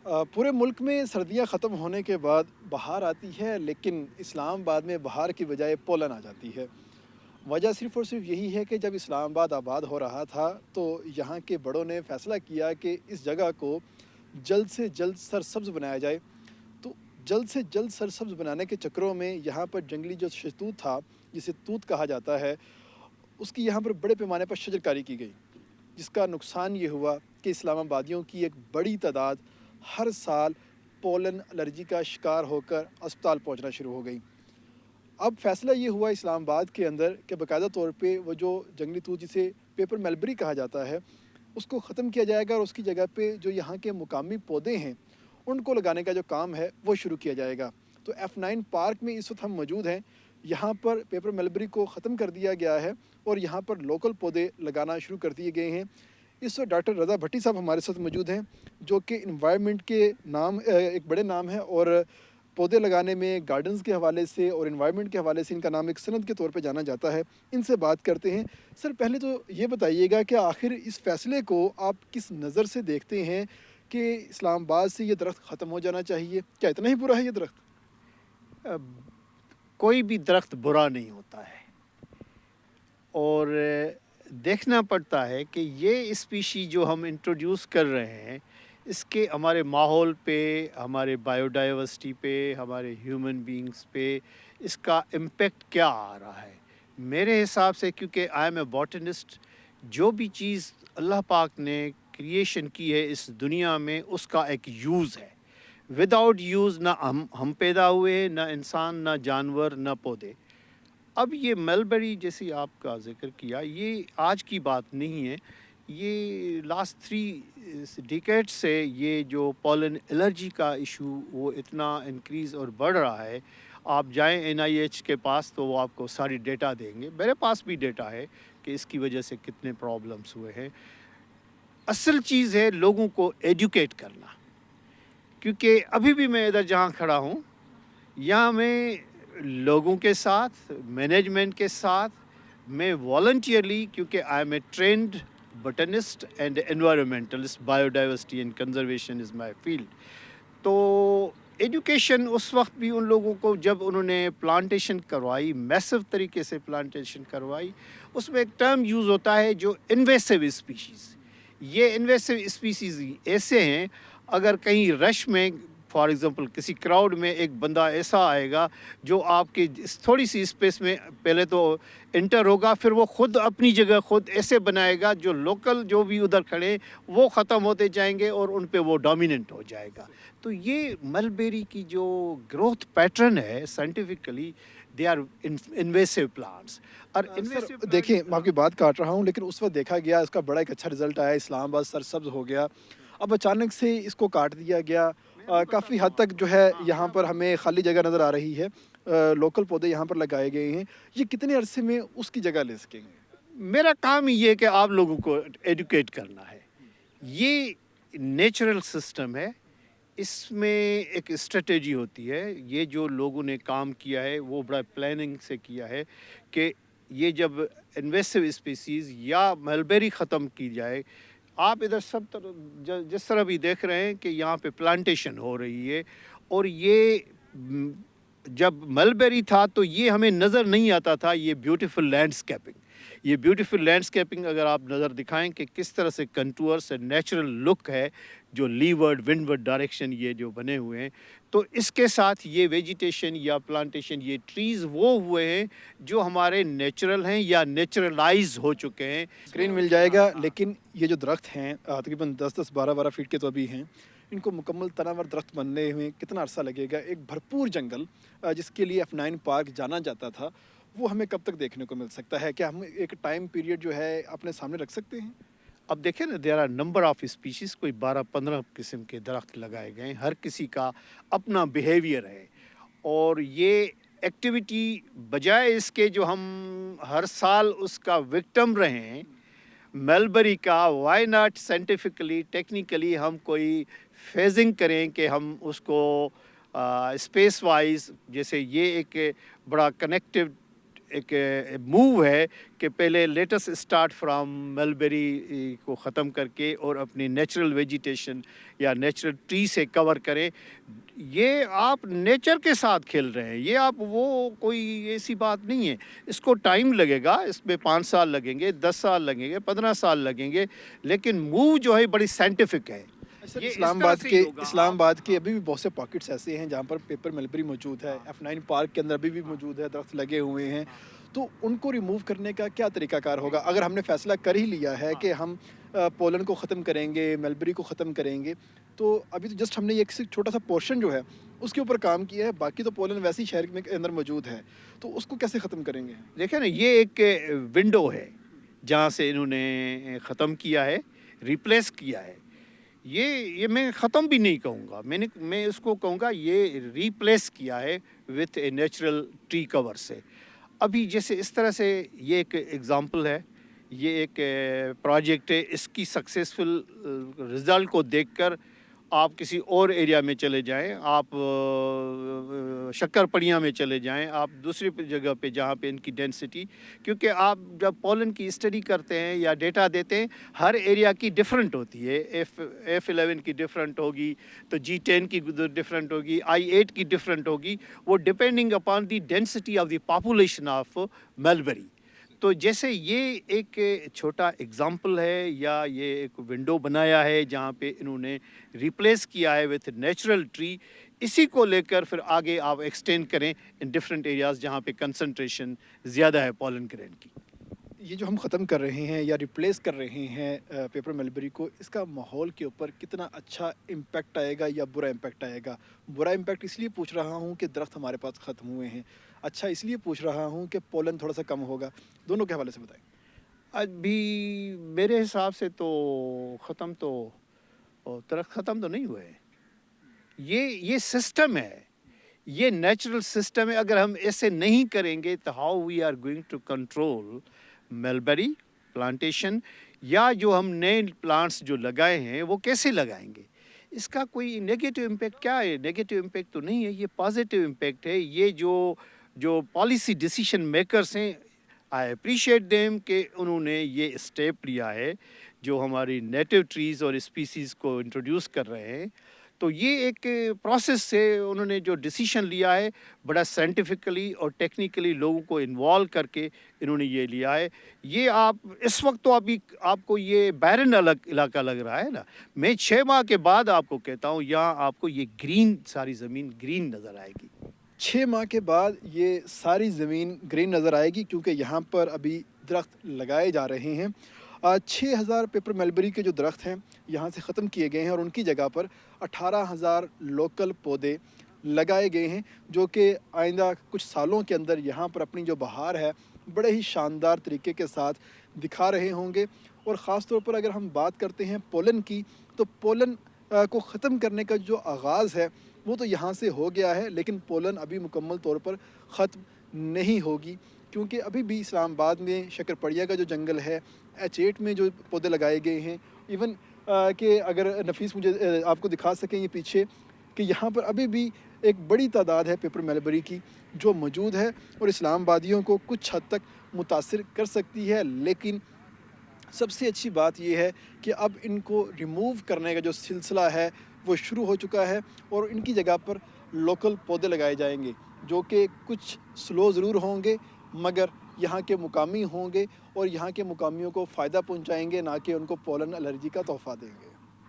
पूरे मुल्क में सर्दियां ख़त्म होने के बाद बहार आती है, लेकिन इस्लामाबाद में बहार की बजाय पोलन आ जाती है। वजह सिर्फ़ और सिर्फ यही है कि जब इस्लामाबाद आबाद हो रहा था, तो यहाँ के बड़ों ने फ़ैसला किया कि इस जगह को जल्द से जल्द सरसब्ज़ बनाया जाए। तो जल्द से जल्द सरसब्ज़ बनाने के चक्करों में यहाँ पर जंगली जो शहतूत था, जिसे तूत कहा जाता है, उसकी यहाँ पर बड़े पैमाने पर शजरकारी की गई, जिसका नुकसान ये हुआ कि इस्लामाबादियों की एक बड़ी तादाद हर साल पोलन एलर्जी का शिकार होकर अस्पताल पहुंचना शुरू हो गई। अब फैसला ये हुआ इस्लामाबाद के अंदर कि बाकायदा तौर पे वो जो जंगली तूत जिसे पेपर मलबरी कहा जाता है, उसको ख़त्म किया जाएगा और उसकी जगह पे जो यहाँ के मुकामी पौधे हैं उनको लगाने का जो काम है वो शुरू किया जाएगा। तो F9 पार्क में इस वक्त हम मौजूद हैं। यहाँ पर पेपर मलबरी को ख़त्म कर दिया गया है और यहाँ पर लोकल पौधे लगाना शुरू कर दिए गए हैं। इस वक्त डॉक्टर रज़ा भट्टी साहब हमारे साथ मौजूद हैं, जो कि इन्वायरमेंट के नाम एक बड़े नाम है और पौधे लगाने में गार्डन्स के हवाले से और इन्वायरमेंट के हवाले से इनका नाम एक सनद के तौर पे जाना जाता है। इनसे बात करते हैं। सर, पहले तो ये बताइएगा कि आखिर इस फ़ैसले को आप किस नज़र से देखते हैं कि इस्लामाबाद से ये दरख्त ख़त्म हो जाना चाहिए? क्या इतना ही बुरा है ये दरख्त? अब कोई भी दरख्त बुरा नहीं होता है और देखना पड़ता है कि ये स्पीशी जो हम इंट्रोड्यूस कर रहे हैं, इसके हमारे माहौल पे, हमारे बायोडाइवर्सिटी पे, हमारे ह्यूमन बीइंग्स पे इसका इम्पेक्ट क्या आ रहा है। मेरे हिसाब से, क्योंकि आई एम ए बॉटनिस्ट, जो भी चीज़ अल्लाह पाक ने क्रिएशन की है इस दुनिया में, उसका एक यूज़ है। विदाउट यूज़ ना हम पैदा हुए, ना इंसान, ना जानवर, ना पौधे। अब ये मलबरी जैसे आपका ज़िक्र किया, ये आज की बात नहीं है, ये लास्ट 3 डिकेड से ये जो पॉलन एलर्जी का इशू वो इतना इंक्रीज़ और बढ़ रहा है। आप जाएं NIH के पास तो वो आपको सारी डेटा देंगे। मेरे पास भी डेटा है कि इसकी वजह से कितने प्रॉब्लम्स हुए हैं। असल चीज़ है लोगों को एजुकेट करना, क्योंकि अभी भी मैं इधर जहाँ खड़ा हूँ, यहाँ मैं लोगों के साथ, मैनेजमेंट के साथ, मैं वॉलंटियरली, क्योंकि I am a trained botanist and environmentalist, biodiversity and conservation is my field. तो एजुकेशन उस वक्त भी उन लोगों को, जब उन्होंने प्लांटेशन करवाई, मैसिव तरीके से प्लांटेशन करवाई, उसमें एक टर्म यूज़ होता है जो इन्वेसिव स्पीशीज़। ये इन्वेसिव स्पीशीज़ ऐसे हैं, अगर कहीं रश में, फॉर एग्ज़ाम्पल किसी क्राउड में एक बंदा ऐसा आएगा जो आपकी थोड़ी सी स्पेस में पहले तो इंटर होगा, फिर वो ख़ुद अपनी जगह ख़ुद ऐसे बनाएगा जो लोकल जो भी उधर खड़े वो ख़त्म होते जाएंगे और उन पे वो डोमिनेंट हो जाएगा। तो ये मलबेरी की जो ग्रोथ पैटर्न है, scientifically they are invasive plants. और सर देखिए, मैं आपकी बात काट रहा हूँ, लेकिन उस वक्त देखा गया इसका बड़ा एक अच्छा रिजल्ट आया, इस्लामाबाद सरसब्ज हो गया। अब अचानक से इसको काट दिया गया। काफ़ी हद तक जो है यहाँ पर हमें खाली जगह नज़र आ रही है। लोकल पौधे यहाँ पर लगाए गए हैं। ये कितने अरसे में उसकी जगह ले सकेंगे? मेरा काम ही ये है कि आप लोगों को एजुकेट करना है। ये नेचुरल सिस्टम है, इसमें एक स्ट्रेटेजी होती है। ये जो लोगों ने काम किया है वो बड़ा प्लानिंग से किया है कि ये जब इन्वेसिव स्पीसीज़ या मलबेरी ख़त्म की जाए, आप इधर सब तरह जिस तरह भी देख रहे हैं कि यहाँ पे प्लांटेशन हो रही है, और ये जब मलबेरी था तो ये हमें नज़र नहीं आता था, ये ब्यूटीफुल लैंडस्केपिंग। ये ब्यूटीफुल लैंडस्केपिंग अगर आप नज़र दिखाएं कि किस तरह से कंटूअर्स एंड नेचुरल लुक है, जो लीवर्ड विंडवर्ड डायरेक्शन ये जो बने हुए हैं, तो इसके साथ ये वेजिटेशन या प्लांटेशन, ये ट्रीज़ वो हुए हैं जो हमारे नेचुरल हैं या नेचुरलाइज हो चुके हैं। स्क्रीन मिल जाएगा, लेकिन ये जो दरख्त हैं तकरीबन 10-10, 12-12 फीट के तो अभी हैं। इनको मुकम्मल तनावर दरख्त बनने हुए कितना अरसा लगेगा? एक भरपूर जंगल जिसके लिए F9 पार्क जाना जाता था, वो हमें कब तक देखने को मिल सकता है? क्या हम एक टाइम पीरियड जो है अपने सामने रख सकते हैं? अब देखें ना, there are number of species, कोई 12-15 किस्म के दरख्त लगाए गए हैं। हर किसी का अपना बिहेवियर है, और ये एक्टिविटी बजाय इसके जो हम हर साल उसका विक्टिम रहे हैं मलबरी का, व्हाई नॉट साइंटिफिकली टेक्निकली हम कोई फेजिंग करें कि हम उसको स्पेस वाइज, जैसे ये एक बड़ा कनेक्टिव ایک موو ہے کہ پہلے لیٹس اسٹارٹ فرام ملبری کو ختم کر کے اور اپنی نیچرل ویجیٹیشن یا نیچرل ٹری سے کور کریں. یہ آپ نیچر کے ساتھ کھیل رہے ہیں, یہ آپ وہ کوئی ایسی بات نہیں ہے. اس کو ٹائم لگے گا, اس میں 5 سال لگیں گے, 10 سال لگیں گے, 15 سال لگیں گے, لیکن موو جو ہے بڑی سائنٹیفک ہے. سر یہ اسلام اس طرح آباد سے ہی کے ہوگا. اسلام آباد کے ابھی بھی بہت سے پاکٹس ایسے ہیں جہاں پر پیپر ملبری موجود ہے, F9 پارک کے اندر ابھی بھی موجود ہے, درخت لگے ہوئے ہیں. تو ان کو ریموو کرنے کا کیا طریقہ کار ہوگا؟ اگر ہم نے فیصلہ کر ہی لیا ہے کہ ہم پولن کو ختم کریں گے, ملبری کو ختم کریں گے, تو ابھی تو جسٹ ہم نے یہ چھوٹا سا پورشن جو ہے اس کے اوپر کام کیا ہے, باقی تو پولن ویسے ہی شہر میں کے اندر موجود ہے, تو اس کو کیسے ختم کریں گے؟ دیکھیں نا, یہ ایک ونڈو ہے جہاں سے انہوں نے ختم کیا ہے, ریپلیس کیا ہے. یہ میں ختم بھی نہیں کہوں گا, میں اس کو کہوں گا یہ ریپلیس کیا ہے وتھ اے نیچرل ٹری کور سے. ابھی جیسے اس طرح سے یہ ایک ایگزامپل ہے, یہ ایک پروجیکٹ ہے, اس کی سکسیسفل رزلٹ کو دیکھ کر آپ کسی اور ایریا میں چلے جائیں, آپ شکر پڑیاں میں چلے جائیں, آپ دوسری جگہ پہ جہاں پہ ان کی ڈینسٹی, کیونکہ آپ جب پولن کی اسٹڈی کرتے ہیں یا ڈیٹا دیتے ہیں, ہر ایریا کی ڈیفرنٹ ہوتی ہے. F11 کی ڈیفرنٹ ہوگی, تو G10 کی ڈیفرنٹ ہوگی, I8 کی ڈیفرنٹ ہوگی, وہ depending upon the density of the population of ملبری. تو جیسے یہ ایک چھوٹا اگزامپل ہے یا یہ ایک ونڈو بنایا ہے جہاں پہ انہوں نے ریپلیس کیا ہے وتھ نیچرل ٹری, اسی کو لے کر پھر آگے آپ ایکسٹینڈ کریں ان ڈفرینٹ ایریاز جہاں پہ کنسنٹریشن زیادہ ہے پولن گرین کی. یہ جو ہم ختم کر رہے ہیں یا ریپلیس کر رہے ہیں پیپر ملبری کو, اس کا ماحول کے اوپر کتنا اچھا امپیکٹ آئے گا یا برا امپیکٹ آئے گا؟ برا امپیکٹ اس لیے پوچھ رہا ہوں کہ درخت ہمارے پاس ختم ہوئے ہیں, اچھا اس لیے پوچھ رہا ہوں کہ پولن تھوڑا سا کم ہوگا. دونوں کے حوالے سے بتائیں. ابھی میرے حساب سے تو درخت ختم تو نہیں ہوئے. یہ سسٹم ہے, یہ نیچرل سسٹم ہے. اگر ہم ایسے نہیں کریں گے تو how we are going to control mulberry plantation, یا جو ہم نئے پلانٹس جو لگائے ہیں وہ کیسے لگائیں گے؟ اس کا کوئی نیگیٹو امپیکٹ کیا ہے؟ نیگیٹو امپیکٹ تو نہیں ہے, یہ پازیٹیو امپیکٹ ہے. یہ جو پالیسی ڈیسیشن میکرز ہیں, آئی اپریشیٹ دیم کہ انہوں نے یہ اسٹیپ لیا ہے جو ہماری نیٹو ٹریز اور اسپیسیز کو انٹروڈیوس کر رہے ہیں. تو یہ ایک پروسیس سے انہوں نے جو ڈیسیشن لیا ہے, بڑا سائنٹیفکلی اور ٹیکنیکلی لوگوں کو انوالو کر کے انہوں نے یہ لیا ہے. یہ آپ اس وقت تو ابھی آپ کو یہ بیرن علاقہ لگ رہا ہے نا, میں 6 ماہ کے بعد آپ کو کہتا ہوں یہاں آپ کو یہ گرین, ساری زمین گرین نظر آئے گی. 6 ماہ کے بعد یہ ساری زمین گرین نظر آئے گی, کیونکہ یہاں پر ابھی درخت لگائے جا رہے ہیں. 6,000 پیپر ملبری کے جو درخت ہیں یہاں سے ختم کیے گئے ہیں, اور ان کی جگہ پر 18,000 لوکل پودے لگائے گئے ہیں, جو کہ آئندہ کچھ سالوں کے اندر یہاں پر اپنی جو بہار ہے بڑے ہی شاندار طریقے کے ساتھ دکھا رہے ہوں گے. اور خاص طور پر اگر ہم بات کرتے ہیں پولن کی, تو پولن کو ختم کرنے کا جو آغاز ہے وہ تو یہاں سے ہو گیا ہے, لیکن پولن ابھی مکمل طور پر ختم نہیں ہوگی, کیونکہ ابھی بھی اسلام آباد میں شکر پڑیا کا جو جنگل ہے, H8 میں جو پودے لگائے گئے ہیں, ایون کہ اگر نفیس مجھے آپ کو دکھا سکیں یہ پیچھے, کہ یہاں پر ابھی بھی ایک بڑی تعداد ہے پیپر ملبری کی جو موجود ہے اور اسلام آبادیوں کو کچھ حد تک متاثر کر سکتی ہے. لیکن سب سے اچھی بات یہ ہے کہ اب ان کو ریموو کرنے کا جو سلسلہ ہے وہ شروع ہو چکا ہے, اور ان کی جگہ پر لوکل پودے لگائے جائیں گے جو کہ کچھ سلو ضرور ہوں گے, مگر یہاں کے مقامی ہوں گے اور یہاں کے مقامیوں کو فائدہ پہنچائیں گے, نہ کہ ان کو پولن الرجی کا تحفہ دیں گے.